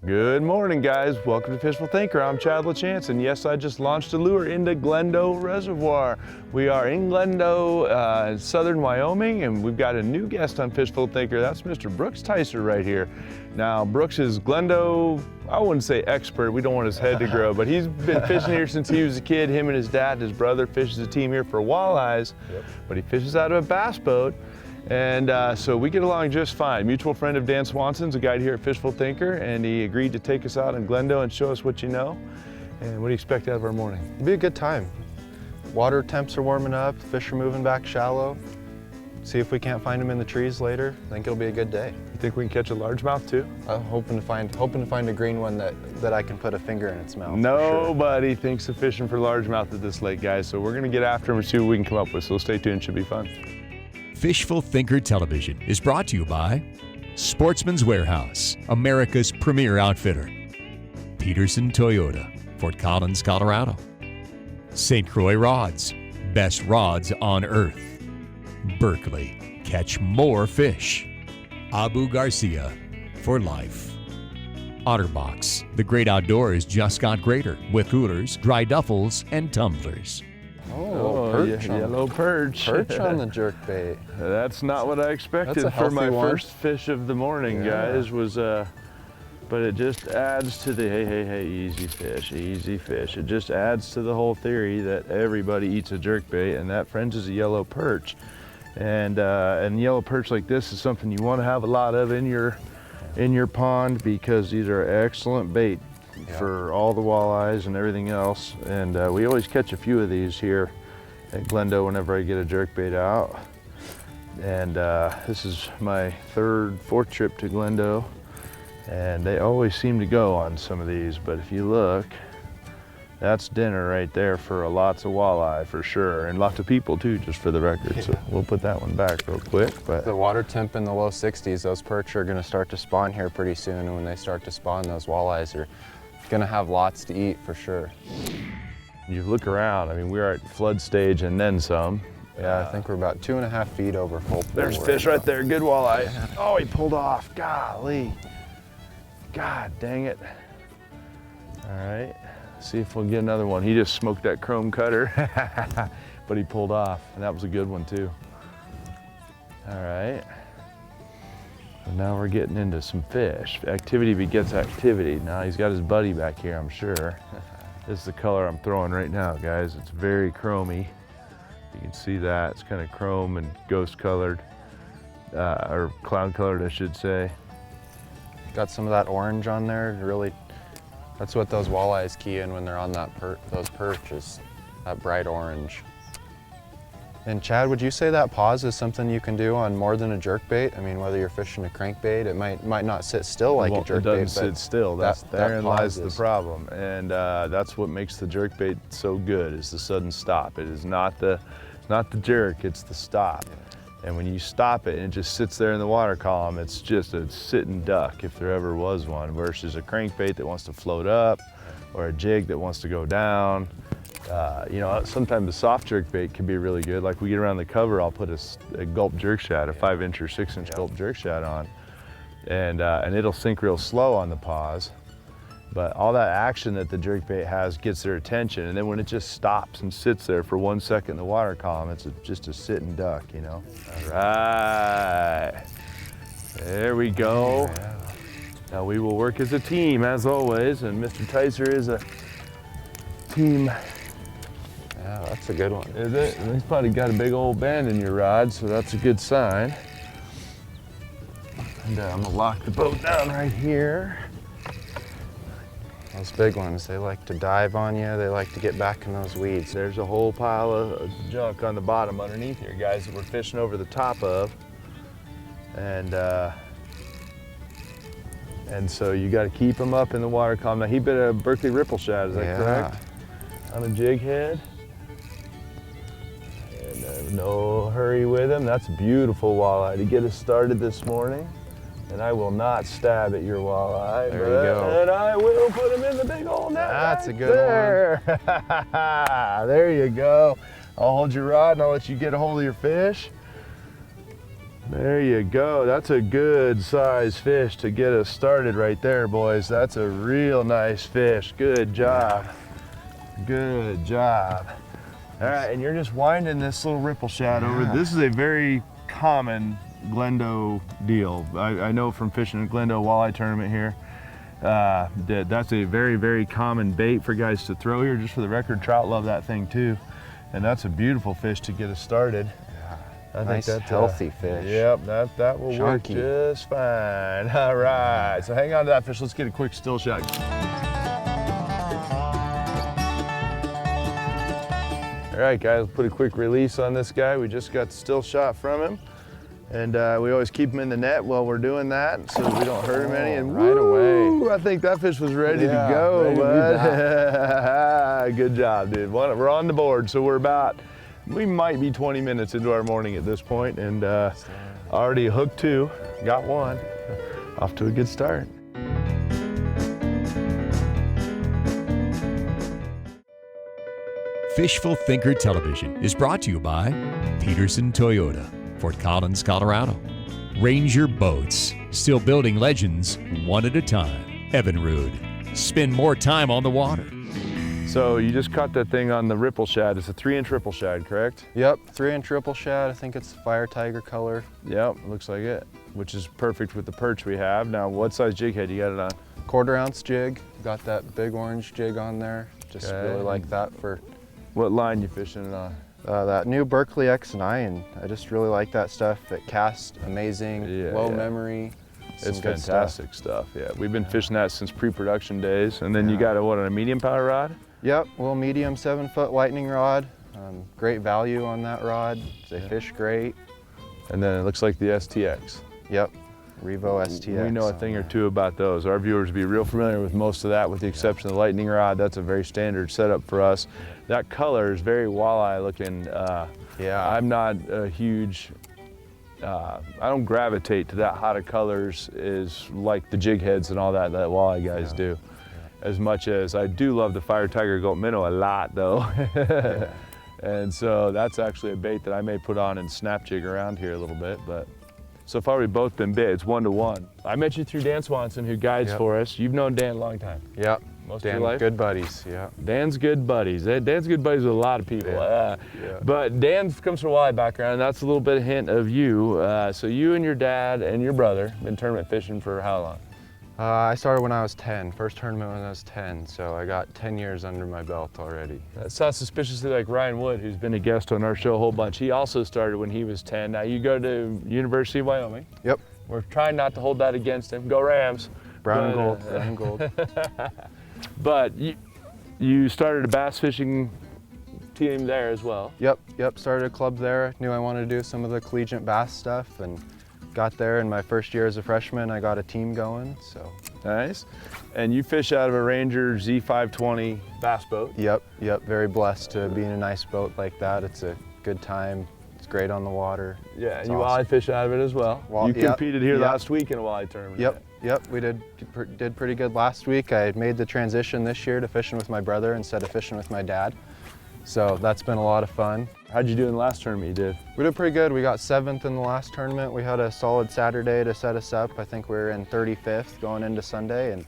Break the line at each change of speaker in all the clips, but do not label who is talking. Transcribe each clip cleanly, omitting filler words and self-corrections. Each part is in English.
Good morning, guys. Welcome to Fishful Thinker. I'm Chad LaChance, and yes, I just launched a lure into Glendo Reservoir. We are in Glendo, southern Wyoming, and we've got a new guest on Fishful Thinker. That's Mr. Brooks Tyser right here. Now, Brooks is Glendo, I wouldn't say expert, we don't want his head to grow, but he's been fishing here since he was a kid. Him and his dad and his brother fishes a team here for walleyes, but he fishes out of a bass boat. And so we get along just fine. Mutual friend of Dan Swanson's a guide here at Fishful Thinker, and he agreed to take us out in Glendo and show us what you know. And what do you expect out of our morning?
It'll be a good time. Water temps are warming up, fish are moving back shallow. See if we can't find them in the trees later. I think it'll be a good day.
You think we can catch a largemouth too?
I'm hoping to find a green one that I can put a finger in its mouth.
Nobody thinks of fishing for largemouth at this lake, guys. So we're gonna get after them and see what we can come up with. So stay tuned, should be fun.
Fishful Thinker Television is brought to you by Sportsman's Warehouse, America's premier outfitter. Peterson Toyota, Fort Collins, Colorado. St. Croix Rods, best rods on earth. Berkeley, catch more fish. Abu Garcia, for life. Otterbox, the great outdoors just got greater with coolers, dry duffels, and tumblers.
Oh, perch
yellow perch.
Perch on the jerkbait.
That's not what I expected for my first fish of the morning, guys, was, but it just adds to the, hey, easy fish. It just adds to the whole theory that everybody eats a jerkbait, and that, friends, is a yellow perch. And yellow perch like this is something you want to have a lot of in your pond, because these are excellent bait for all the walleyes and everything else. And we always catch a few of these here at Glendo whenever I get a jerkbait out. And this is my fourth trip to Glendo, and they always seem to go on some of these. But if you look, that's dinner right there for lots of walleye for sure, and lots of people too, just for the record. So we'll put that one back real quick. But
the water temp in the low 60s, those perch are going to start to spawn here pretty soon, and when they start to spawn, those walleyes are going to have lots to eat for sure.
You look around, I mean, we're at flood stage and then some.
Yeah, I think we're about 2.5 feet over full pool.
There's fish right there, good walleye. Oh, he pulled off, golly. God dang it. All right, see if we'll get another one. He just smoked that chrome cutter, but he pulled off, and that was a good one too. All right. And now we're getting into some fish. Activity begets activity. Now he's got his buddy back here, I'm sure. This is the color I'm throwing right now, guys. It's very chromy. You can see that. It's kind of chrome and ghost colored, or cloud colored, I should say.
Got some of that orange on there. Really, that's what those walleyes key in when they're on that those perches, that bright orange. And Chad, would you say that pause is something you can do on more than a jerkbait? I mean, whether you're fishing a crankbait, it might not sit still like a jerkbait.
It doesn't sit still. Therein lies the problem, and that's what makes the jerkbait so good, is the sudden stop. It is not the jerk, it's the stop. And when you stop it and it just sits there in the water column, it's just a sitting duck, if there ever was one, versus a crankbait that wants to float up, or a jig that wants to go down. You know, sometimes the soft jerkbait can be really good. Like we get around the cover, I'll put a gulp jerk shad, a 5-inch or 6-inch gulp jerk shad on, and it'll sink real slow on the pause. But all that action that the jerkbait has gets their attention, and then when it just stops and sits there for 1 second in the water column, it's just a sitting duck, you know. All right, there we go. Now we will work as a team as always, and Mr. Tyser is a team.
Yeah, that's a good one.
Is it? He's probably got a big old bend in your rod, so that's a good sign. And I'm gonna lock the boat down right here.
Those big ones, they like to dive on you. They like to get back in those weeds.
There's a whole pile of junk on the bottom underneath here, guys, that we're fishing over the top of. And so you got to keep them up in the water column. Now he bit a Berkeley ripple shad, is that correct? On a jig head. And no hurry with him. That's a beautiful walleye to get us started this morning. And I will not stab at your walleye.
There you go.
And I will put him in the big old net.
That's
right
a good
one. There you go. I'll hold your rod and I'll let you get a hold of your fish. There you go. That's a good size fish to get us started right there, boys. That's a real nice fish. Good job. Good job. All right, and you're just winding this little ripple shad over. This is a very common Glendo deal. I know from fishing a Glendo walleye tournament here, that's a very, very common bait for guys to throw here. Just for the record, trout love that thing too. And that's a beautiful fish to get us started. I
Nice,
think that's
healthy fish.
Yep, that will
Chunky.
work just fine. All right, so hang on to that fish. Let's get a quick still shot. All right, guys, let's put a quick release on this guy. We just got the still shot from him. And we always keep him in the net while we're doing that so we don't hurt him any. And
right away.
I think that fish was ready to go,
ready
bud. Good job, dude. We're on the board, so we might be 20 minutes into our morning at this point, and already hooked 2, got 1. Off to a good start.
Fishful Thinker Television is brought to you by Peterson Toyota, Fort Collins, Colorado. Ranger Boats, still building legends one at a time. Evinrude, spend more time on the water.
So you just caught that thing on the ripple shad. It's a 3-inch ripple shad, correct?
Yep, 3-inch ripple shad. I think it's fire tiger color.
Yep, looks like it, which is perfect with the perch we have. Now, what size jig head you got it on?
1/4 ounce jig. Got that big orange jig on there. Just really like that for
What line you fishing it on?
that new Berkeley X9. I just really like that stuff. It casts amazing, low memory.
It's fantastic stuff. Yeah, we've been fishing that since pre-production days. And then you got a medium power rod?
Yep, little medium 7-foot lightning rod. Great value on that rod. They fish great.
And then it looks like the STX.
Yep, Revo STX.
We know a thing or two about those. Our viewers will be real familiar with most of that, with the exception of the lightning rod. That's a very standard setup for us. That color is very walleye looking. I'm not a huge, I don't gravitate to that hot of colors is like the jig heads and all that walleye guys do. As much as I do love the Fire Tiger Gold Minnow a lot though. And so that's actually a bait that I may put on and snap jig around here a little bit, but so far we've both been bit. It's 1-to-1. I met you through Dan Swanson, who guides for us. You've known Dan a long time.
Yep.
Most of your life?
Good buddies, yeah.
Dan's good buddies. Dan's good buddies with a lot of people. But Dan comes from a walleye background, and that's a little bit of hint of you. So you and your dad and your brother been tournament fishing for how long?
I started when I was 10, first tournament when I was 10, so I got 10 years under my belt already.
That sounds suspiciously like Ryan Wood, who's been a guest on our show a whole bunch. He also started when he was 10. Now you go to University of Wyoming.
Yep.
We're trying not to hold that against him. Go Rams.
Brown and gold, brown and gold.
But you started a bass fishing team there as well.
Yep, started a club there. Knew I wanted to do some of the collegiate bass stuff and got there in my first year as a freshman. I got a team going, so.
Nice. And you fish out of a Ranger Z520 bass boat?
Yep, very blessed to be in a nice boat like that. It's a good time. It's great on the water.
Yeah, and you walleye fish out of it as well. You competed here last week in a walleye tournament.
Yep, we did pretty good last week. I made the transition this year to fishing with my brother instead of fishing with my dad. So that's been a lot of fun.
How'd you do in the last tournament you did?
We did pretty good. We got 7th in the last tournament. We had a solid Saturday to set us up. I think we were in 35th going into Sunday, and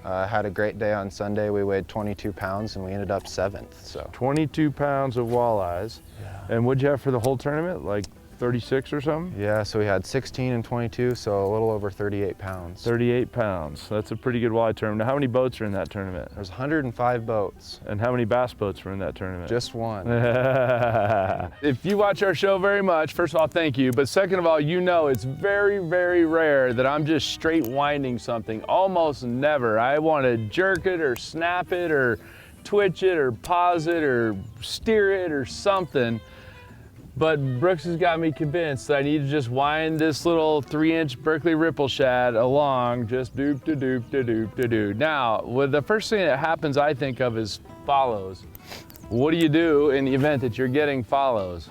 had a great day on Sunday. We weighed 22 pounds and we ended up 7th. So
22 pounds of walleyes. Yeah. And what'd you have for the whole tournament? Like 36 or something?
Yeah, so we had 16 and 22, so a little over 38 pounds.
38 pounds. That's a pretty good walleye tournament. Now, how many boats are in that tournament?
There's 105 boats.
And how many bass boats were in that tournament?
Just one.
If you watch our show very much, first of all, thank you. But second of all, you know it's very, very rare that I'm just straight winding something. Almost never. I want to jerk it or snap it or twitch it or pause it or steer it or something. But Brooks has got me convinced that I need to just wind this little 3-inch Berkeley ripple shad along, just doop-da-doop-da-doop-da-doo. Now, the first thing that happens I think of is follows. What do you do in the event that you're getting follows?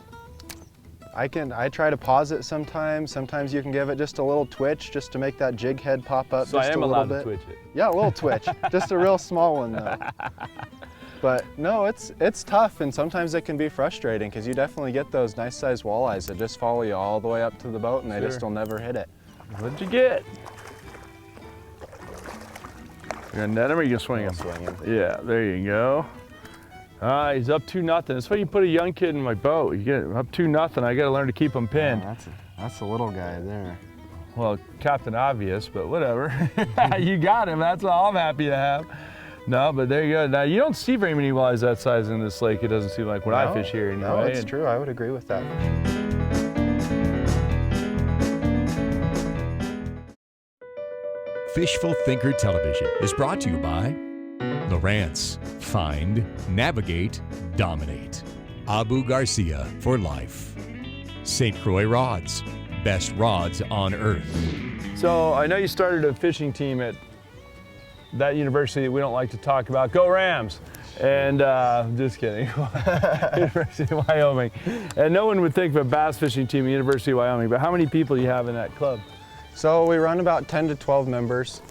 I try to pause it sometimes. Sometimes you can give it just a little twitch just to make that jig head pop up
so
just a little bit.
So I am allowed to twitch it?
Yeah, a little twitch. Just a real small one though. But no, it's tough, and sometimes it can be frustrating because you definitely get those nice sized walleyes that just follow you all the way up to the boat and they just will never hit it.
What'd you get? You're gonna net him or you gonna swing him?
Swing him.
Yeah, there you go. He's up 2-0. That's why you put a young kid in my boat. You get up 2-0. I gotta learn to keep him pinned.
Yeah, that's a little guy there.
Well, Captain Obvious, but whatever. You got him. That's all I'm happy to have. No, but there you go. Now, you don't see very many walleyes that size in this lake, it doesn't seem like, when I fish here anyway.
No, it's true. I would agree with that.
Fishful Thinker Television is brought to you by Lowrance. Find, navigate, dominate. Abu Garcia for life. St. Croix Rods. Best rods on earth.
So I know you started a fishing team at that university that we don't like to talk about. Go Rams! And just kidding. University of Wyoming. And no one would think of a bass fishing team at University of Wyoming, but how many people do you have in that club?
So we run about 10 to 12 members.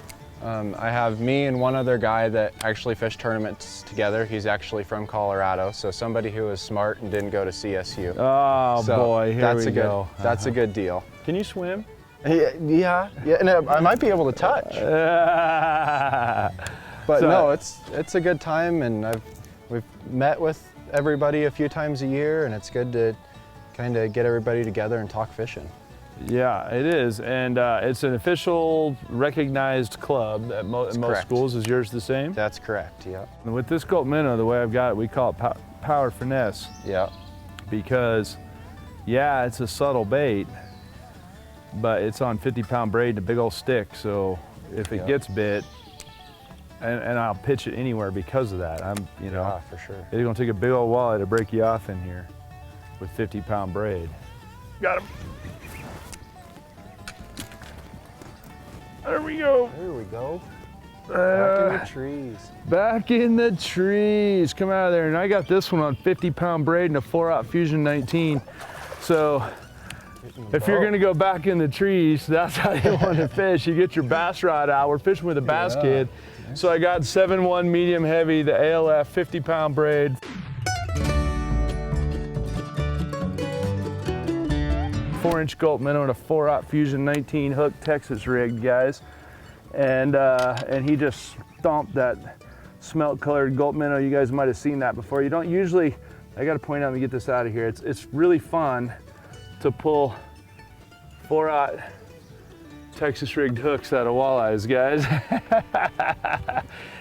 I have me and one other guy that actually fish tournaments together. He's actually from Colorado, so somebody who is smart and didn't go to CSU.
Oh
so
boy, here we go.
That's a good deal.
Can you swim?
Yeah, and I might be able to touch. But so, no, it's a good time, and we've met with everybody a few times a year, and it's good to kind of get everybody together and talk fishing.
Yeah, it is, and it's an official, recognized club at most schools. Is yours the same?
That's correct, yeah.
And with this Gulp minnow, the way I've got it, we call it power finesse.
Yeah.
Because, yeah, it's a subtle bait, but it's on 50-pound braid and a big old stick, so if it gets bit, and I'll pitch it anywhere because of that.
Yeah, for sure.
It's gonna take a big old walleye to break you off in here with 50-pound braid. Got him. There we go.
There we go. Back in the trees.
Back in the trees. Come out of there. And I got this one on 50-pound braid and a 4-aught Fusion 19. So if you're gonna go back in the trees, that's how you want to fish. You get your bass rod out. We're fishing with a bass kid. So I got 7-1 medium heavy, the ALF 50-pound braid. Four-inch Gulp minnow and a 4-aught Fusion 19 hook Texas rigged, guys. And he just stomped that smelt-colored Gulp minnow. You guys might have seen that before. You don't usually, I gotta point out, let me get this out of here. It's really fun to pull 4-aught Texas rigged hooks out of walleyes, guys.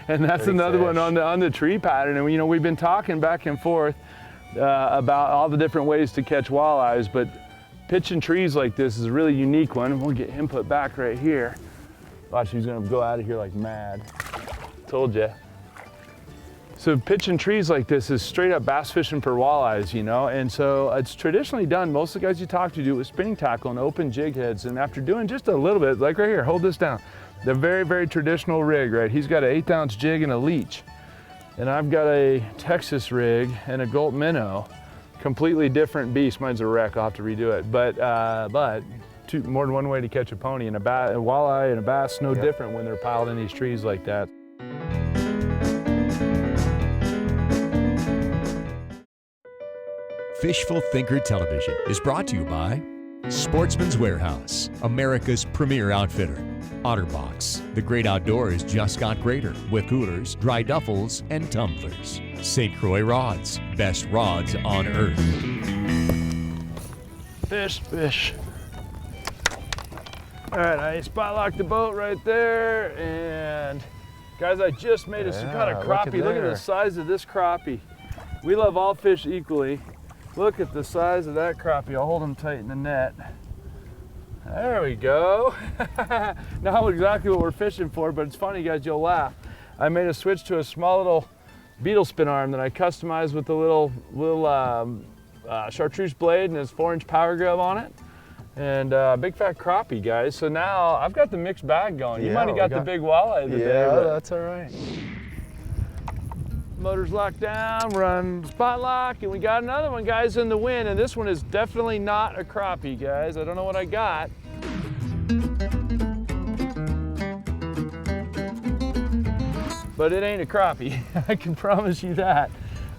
And that's big another fish. One on the tree pattern. And you know, we've been talking back and forth about all the different ways to catch walleyes, but pitching trees like this is a really unique one. We'll get him put back right here. Watch, he's gonna go out of here like mad. Told ya. So pitching trees like this is straight up bass fishing for walleyes, you know? And so it's traditionally done, most of the guys you talk to do it with spinning tackle and open jig heads. And after doing just a little bit, like right here, hold this down. The very, very traditional rig, right? He's got an 1/8-ounce jig and a leech. And I've got a Texas rig and a Gulp minnow. Completely different beast. Mine's a wreck, I'll have to redo it. But more than one way to catch a pony, and a walleye and a bass, no different when they're piled in these trees like that.
Fishful Thinker Television is brought to you by Sportsman's Warehouse, America's premier outfitter. Otterbox, the great outdoors just got greater with coolers, dry duffels, and tumblers. St. Croix Rods, best rods on earth.
Fish. All right, I spot locked the boat right there, and guys, I just made a caught a crappie. Look at the size of this crappie. We love all fish equally. Look at the size of that crappie. I'll hold him tight in the net. There we go. Not exactly what we're fishing for, but it's funny, guys, you'll laugh. I made a switch to a small little beetle spin arm that I customized with a little chartreuse blade and this 4-inch power grub on it. And big fat crappie, guys. So now I've got the mixed bag going. You might have got the big walleye today.
Yeah, that's all right.
Motor's locked down, we're on spot lock, and we got another one, guys, in the wind, and this one is definitely not a crappie, guys. I don't know what I got. but it ain't a crappie. I can promise you that.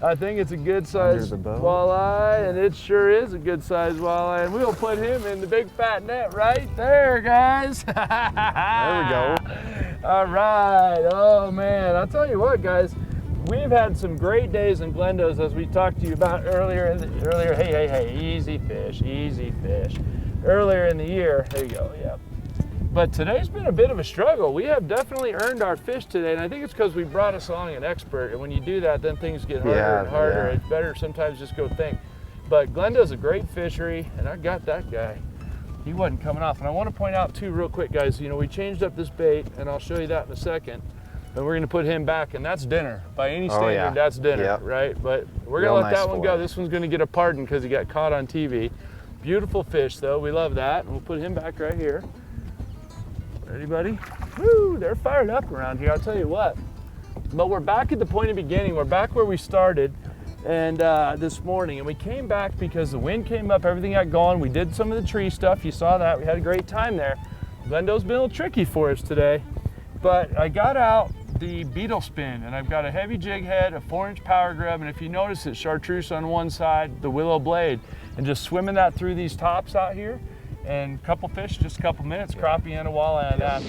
I think it's a good size walleye, and it sure is a good size walleye, and we'll put him in the big fat net right there, guys. There
we go.
All right, oh man, I'll tell you what, guys, we've had some great days in Glendo's, as we talked to you about earlier, hey, easy fish, earlier in the year. There you go, yeah. But today's been a bit of a struggle. We have definitely earned our fish today, and I think it's because we brought us along an expert, and when you do that, then things get harder and harder. It's better sometimes just go think. But Glendo's a great fishery, and I got that guy. He wasn't coming off. And I want to point out too real quick, guys, you know, we changed up this bait, and I'll show you that in a second. And we're gonna put him back, and that's dinner. By any standard, that's dinner, right? But we're gonna let that one go. This one's gonna get a pardon because he got caught on TV. Beautiful fish though, we love that. And we'll put him back right here. Ready, buddy? Woo, they're fired up around here, I'll tell you what. But we're back at the point of beginning. We're back where we started and this morning. And we came back because the wind came up, everything got going. We did some of the tree stuff. You saw that, we had a great time there. Glendo's been a little tricky for us today. But I got out the beetle spin, and I've got a heavy jig head, a 4-inch power grub, and if you notice it's chartreuse on one side, the willow blade, and just swimming that through these tops out here. And a couple fish, just a couple minutes, crappie and a walleye on that.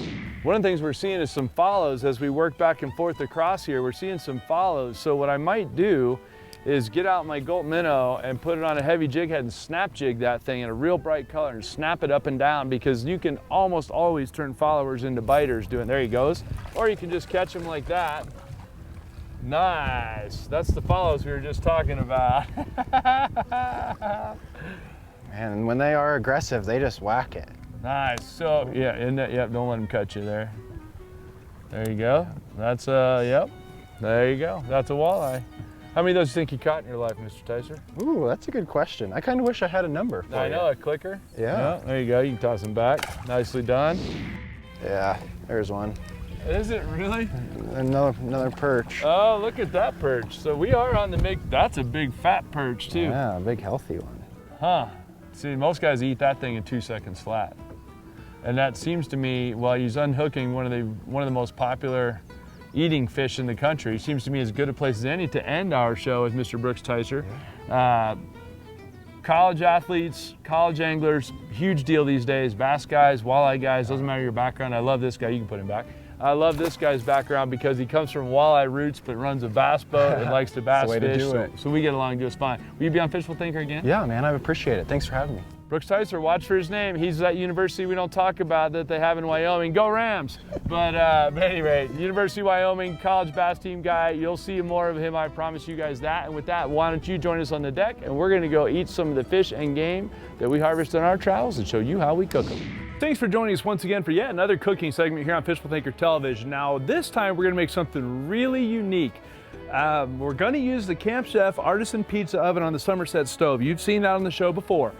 One of the things we're seeing is some follows as we work back and forth across here. We're seeing some follows. So what I might do is get out my Gulp minnow and put it on a heavy jig head and snap jig that thing in a real bright color and snap it up and down, because you can almost always turn followers into biters doing, there he goes. Or you can just catch them like that. Nice, that's the follows we were just talking about.
And when they are aggressive, they just whack it.
Nice. So yeah, yep, don't let them cut you there. There you go. That's yep. There you go. That's a walleye. How many of those do you think you caught in your life, Mr. Tyser?
Ooh, that's a good question. I kind of wish I had a number for you.
I know, a clicker.
Yeah.
There you go. You can toss them back. Nicely done.
Yeah, there's one.
Is it really?
Another perch.
Oh, look at that perch. So we are on the big, that's a big fat perch too.
Yeah, a big healthy one.
Huh. See, most guys eat that thing in 2 seconds flat. And that seems to me, while he's unhooking one of the most popular eating fish in the country, seems to me as good a place as any to end our show as Mr. Brooks Tyser. Yeah. College athletes, college anglers, huge deal these days. Bass guys, walleye guys, doesn't matter your background. I love this guy, you can put him back. I love this guy's background because he comes from walleye roots but runs a bass boat and likes to bass fish, so we get along just fine. Will you be on Fishful Thinker again?
Yeah, man, I appreciate it. Thanks for having me.
Brooks Tyser, watch for his name. He's at university we don't talk about that they have in Wyoming. Go Rams! But at any rate, University of Wyoming, college bass team guy. You'll see more of him, I promise you guys that. And with that, why don't you join us on the deck, and we're gonna go eat some of the fish and game that we harvest on our travels and show you how we cook them. Thanks for joining us once again for yet another cooking segment here on Fishful Thinker Television. Now, this time we're gonna make something really unique. We're gonna use the Camp Chef Artisan Pizza Oven on the Somerset stove. You've seen that on the show before.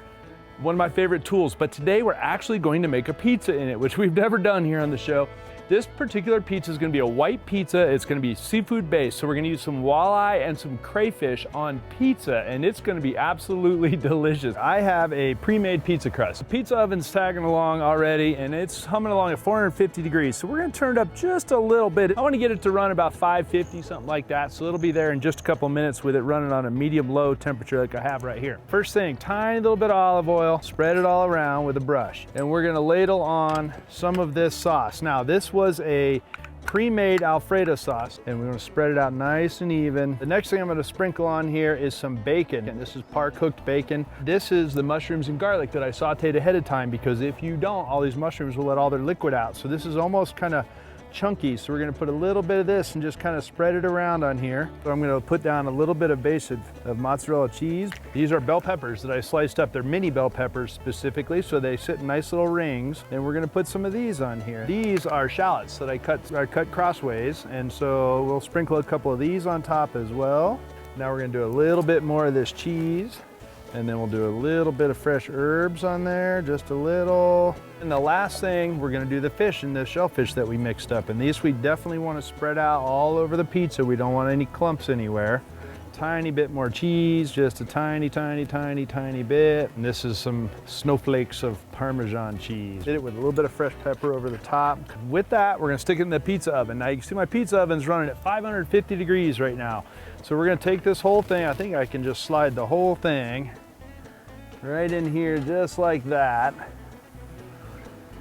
One of my favorite tools, but today we're actually going to make a pizza in it, which we've never done here on the show. This particular pizza is going to be a white pizza. It's going to be seafood based, so we're going to use some walleye and some crayfish on pizza, and it's going to be absolutely delicious. I have a pre-made pizza crust. The pizza oven's tagging along already, and it's humming along at 450 degrees, so we're going to turn it up just a little bit. I want to get it to run about 550, something like that, so it'll be there in just a couple minutes with it running on a medium-low temperature like I have right here. First thing, tiny little bit of olive oil, spread it all around with a brush, and we're going to ladle on some of this sauce. Now, this was a pre-made Alfredo sauce, and we're going to spread it out nice and even. The next thing I'm going to sprinkle on here is some bacon, and this is par-cooked bacon. This is the mushrooms and garlic that I sauteed ahead of time, because if you don't, all these mushrooms will let all their liquid out. So this is almost kind of chunky, so we're going to put a little bit of this and just kind of spread it around on here. So I'm going to put down a little bit of base of mozzarella cheese. These are bell peppers that I sliced up. They're mini bell peppers specifically, so they sit in nice little rings. And we're going to put some of these on here. These are shallots that I cut crossways, and so we'll sprinkle a couple of these on top as well. Now we're going to do a little bit more of this cheese, and then we'll do a little bit of fresh herbs on there, just a little. And the last thing, we're gonna do the fish and the shellfish that we mixed up. And these we definitely want to spread out all over the pizza. We don't want any clumps anywhere.
tiny bit more cheese, just a tiny, tiny, tiny, tiny bit. And this is some snowflakes of Parmesan cheese. Hit it with a little bit of fresh pepper over the top. With that, we're gonna stick it in the pizza oven. Now you can see my pizza oven's running at 550 degrees right now. So we're gonna take this whole thing, I think I can just slide the whole thing right in here just like that.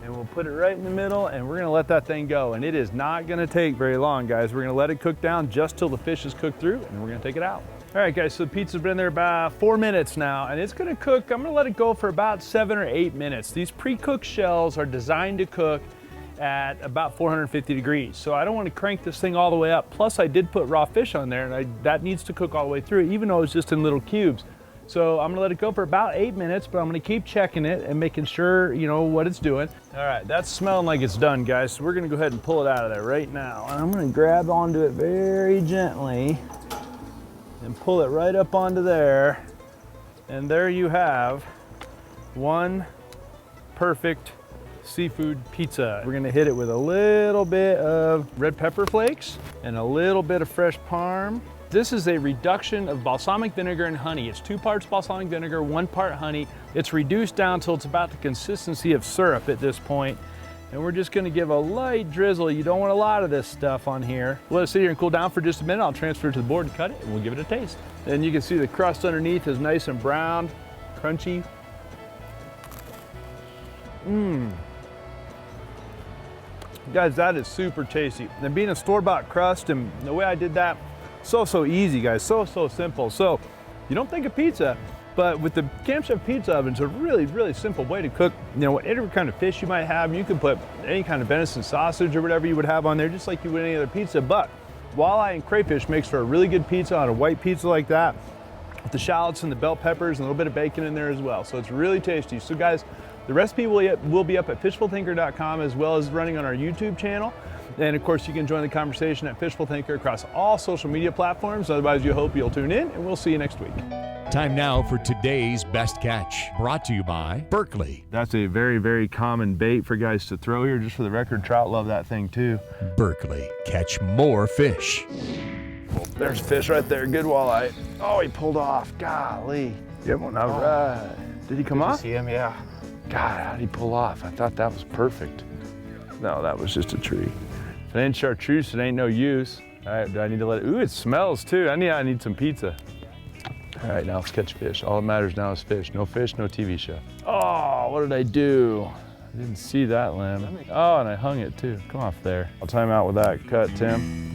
And we'll put it right in the middle and we're gonna let that thing go. And it is not gonna take very long, guys. We're gonna let it cook down just till the fish is cooked through and we're gonna take it out. All right, guys, so the pizza's been there about 4 minutes now and it's gonna cook, I'm gonna let it go for about 7 or 8 minutes. These pre-cooked shells are designed to cook at about 450 degrees. So I don't wanna crank this thing all the way up. Plus I did put raw fish on there and that needs to cook all the way through, even though it's just in little cubes. So I'm gonna let it go for about 8 minutes, but I'm gonna keep checking it and making sure, you know, what it's doing. All right, that's smelling like it's done, guys. So we're gonna go ahead and pull it out of there right now. And I'm gonna grab onto it very gently and pull it right up onto there. And there you have one perfect seafood pizza. We're gonna hit it with a little bit of red pepper flakes and a little bit of fresh parm. This is a reduction of balsamic vinegar and honey. It's 2 parts balsamic vinegar, 1 part honey. It's reduced down till it's about the consistency of syrup at this point. And we're just gonna give a light drizzle. You don't want a lot of this stuff on here. Let it sit here and cool down for just a minute. I'll transfer it to the board and cut it, and we'll give it a taste. And you can see the crust underneath is nice and brown, crunchy. Guys, that is super tasty. And being a store-bought crust and the way I did that, so easy, guys, so simple. So you don't think of pizza, but with the Camp Chef pizza oven, it's a really simple way to cook, you know, whatever kind of fish you might have. You can put any kind of venison sausage or whatever you would have on there, just like you would any other pizza. But walleye and crayfish makes for a really good pizza on a white pizza like that, with the shallots and the bell peppers and a little bit of bacon in there as well. So it's really tasty. So guys, the recipe will be up at fishfulthinker.com as well as running on our YouTube channel. And of course, you can join the conversation at Fishful Thinker across all social media platforms. Otherwise, you hope you'll tune in, and we'll see you next week.
Time now for today's best catch, brought to you by Berkeley.
That's a very common bait for guys to throw here. Just for the record, trout love that thing too.
Berkeley, catch more fish.
There's fish right there, good walleye. Oh, he pulled off, golly. Get one, all right. Did he come off?
See him, yeah.
God, how'd he pull off? I thought that was perfect. No, that was just a tree. If it ain't chartreuse, it ain't no use. All right, do I need to let it, ooh, it smells too. I need some pizza. All right, now let's catch fish. All that matters now is fish. No fish, no TV show. Oh, what did I do? I didn't see that limb. Oh, and I hung it too. Come off there. I'll time out with that cut, Tim.